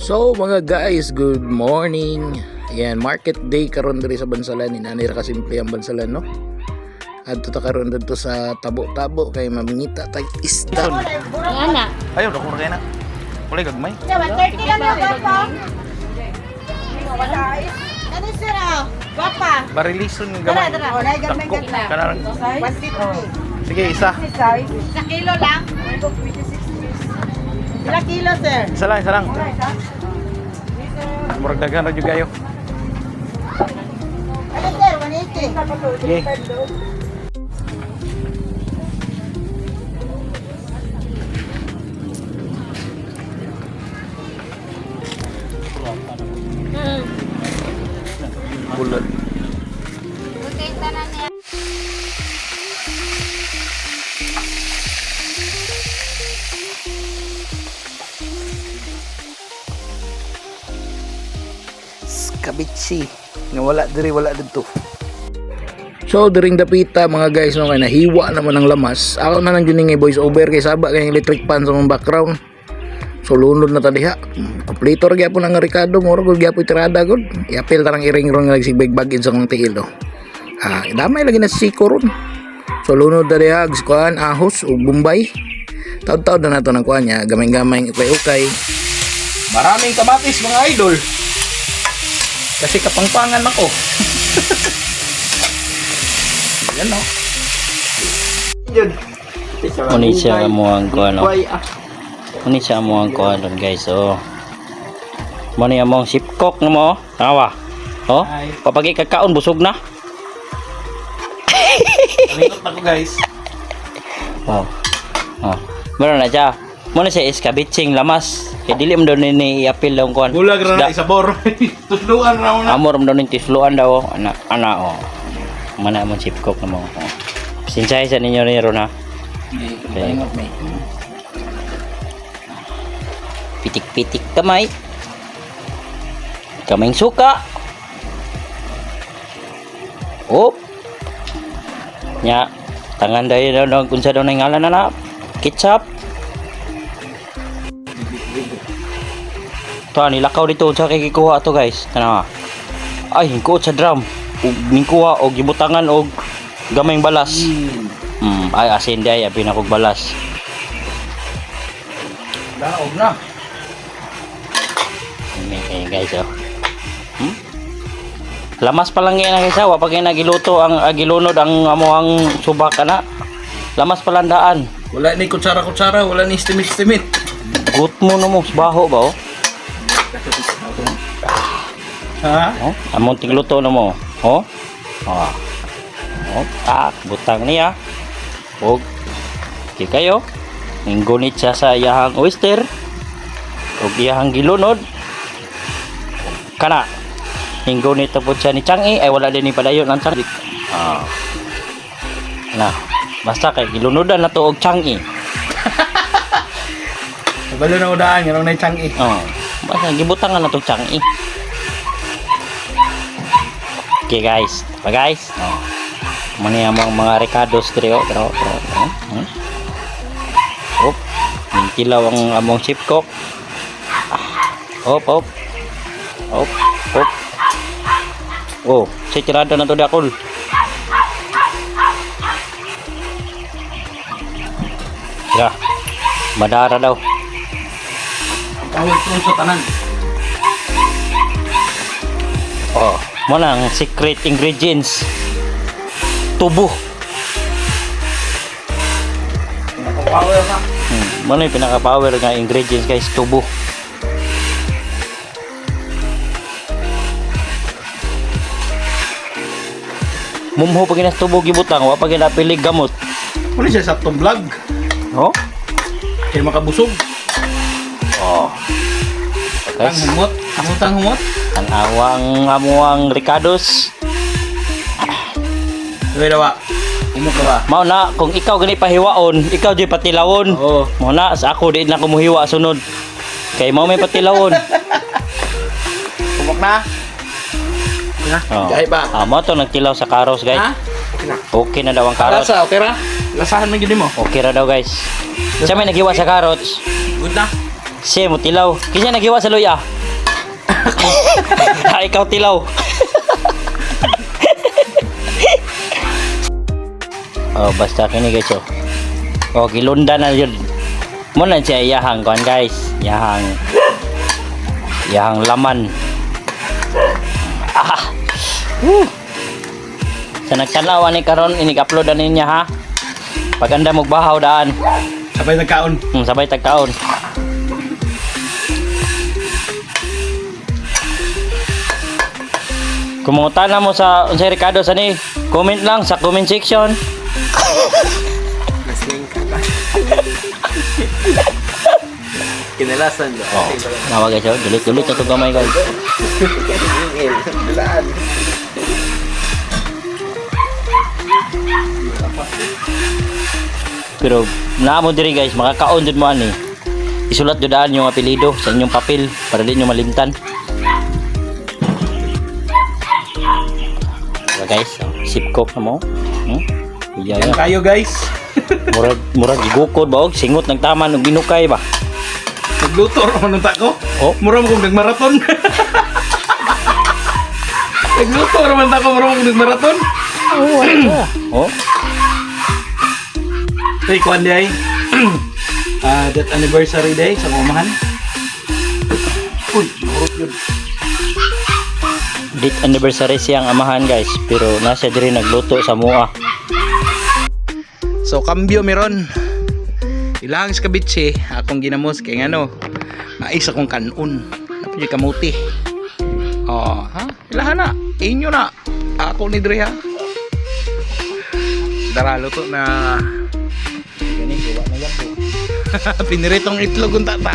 So mga guys, good morning. Ayan, market day karon diri sa Bansalan. Inanira ka simple ang Bansalan, no? Adto ta karon dito sa tabo-tabo kay mamingita tag isda. Ana. Ayaw, naku na kayo na. Kulay gagmay. 130 lang na guwapa. Ano sira? Guwapa. Barilison ng gamay. Wala gamay Dako. ganda. Kanarang. 150. Sige, isa. Sa kilo lang? Ilang kilo, sir? Isa lang, isa lang. Murag dagan radyo gayo. Ano, sir? 180. Sige. Bulan. Okay, tanan niya. Skabitsi nga wala diri wala dito. So during dapita mga guys, no, kay nahiwa naman ang lamas. Ako na nang gining voice over kay saba kay electric fan sa mong background. So lunod na ta diha. Kompleto ra gyapon ang Ricardo, mura gud gyapon tirada gud. Iapil tarang iring-rong nagsigbag-bagin sa kong tiil, no. Damay lagi na si ron. So lunod na diha kuan ahos ug Bombay. Taud-taud na nato ng kuan niya, gamay-gamay ukay-ukay. Maraming kamatis mga idol. Kasi kapangpangan ako. Yan, no. Yun. Muni siya mo ang kuano. Muni siya mo ang kuano guys. So muni among sipkok na mo. Tawa. Oh, papagi kakaon busog na. Nalingot na ko guys. Oh. Oh. Meron na siya. Muna siya iskabitsing lamas. Kaya dili mo doon ni iapil daw kuan. Bulag na na isabor. Tusluan na ako na. Amor mo doon tisluan daw. Ana oh. Mana mo sipkok na mo. Oh. Sinsay sa ninyo ni Ron ha. Okay. Pitik-pitik kamay. Kamay suka. Oh. Nya, tangan dayo daw kunsa daw na ngalan na ketchup. To nilakaw dito sa kay gikuha to guys. Kana. Ay, hingko sa drum. Ug ningkuha og gibutangan og gamayng balas. Ay asin day abi na kog balas. Daog na. Okay guys, oh. Lamas pa lang yan guys, wa pa kay nagiluto ang agilunod ang amoang subak ana. Lamas pa lang daan. Wala ni kutsara-kutsara, wala ni istimit-istimit. Gut mo no mo baho ba oh. Ha? Oh, among tigluto na mo. Oh. Ah. Oh, butang niya. Og okay kayo. Inggunit siya sa iyahang oyster. Og iyahang gilunod. Kana. Inggunit tapos siya ni Changi ay wala din ni padayon ang Changi. Ah. Na, basta kay gilunodan na to og Changi. Balo na udaan, yan ang naitsang eh. Oh. Basta gibutangan na to Changi. Okay guys, guys. Oh. Mani among mga Ricardos trio, pero. Op. Mintilaw ang among sipkok. Op. Oh, si tirado na to dakol. Ya. Madara daw. Tawag ko sa tanan. Oh, mo lang secret ingredients. Tubo. Nakapower na. Mo na yung pinaka-power nga ingredients guys, tubo. Mumho pag inas tubo gibutang, wa pag inapilig gamot. Wala siya sa top vlog. Oh? Kaya makabusog. Oh. Ang Guys, humot. Ang humot. ang awang amuang Ricardos. Uy, dawa. Umok ka ba? Mao na kung ikaw gani pahiwaon, ikaw di patilawon. Oo. Mao na sa ako di na ko muhiwa sunod. Kay mao may patilawon. Umok na. Oh. Kaya ba? Mo to nagtilaw sa karos guys. Ha? Okay na daw ang carrots. Lasa, okay ra? Lasahan mo yun mo. Okay na daw guys. Siya may naghiwa sa carrots. Good na. Siya mo tilaw. Kisa naghiwa sa luya. Ikaw tilaw. Oh, basta kini guys oh. Oh, gilunda na yun. Muna siya iyahang kuan guys. Yahang laman. Ah. Sa nagtanaw ni karon inig-upload na niya ha. Paganda mo bahaw daan. Sabay nagkaon. Sabay tagkaon. Kumunta na mo sa unsay Ricardo sa ni. Comment lang sa comment section. Kinalasan ba? Oh, nawa guys, dulit-dulit na ito gamay guys. Pero naamo diri guys, makakaon jud mo ani. Isulat jud daan yung apelyido sa inyong papel para di nyo malimtan. So guys, sip coke na mo. Yan Iya. kayo guys. Murag igukod ba og singot ng taman og binukay ba. Nagluto naman ng tako. Oh. Mura mo kong nagmaraton. Nagluto naman tako, mura mo kong nagmaraton. Oh. Hey, kuan day. That anniversary day sa mamahan. Uy, marot yun. Date anniversary siyang amahan guys, pero nasa diri nagluto sa mua. So kambyo meron. Ilang skabitsi akong ginamos kay ngano. Mais akong kanon. Napay kamuti. Oh, ha? Ilahan na. Inyo na. Ako ni Dre ha. Daralo to na Gani kuha na yan po. piniritong itlog ang tata.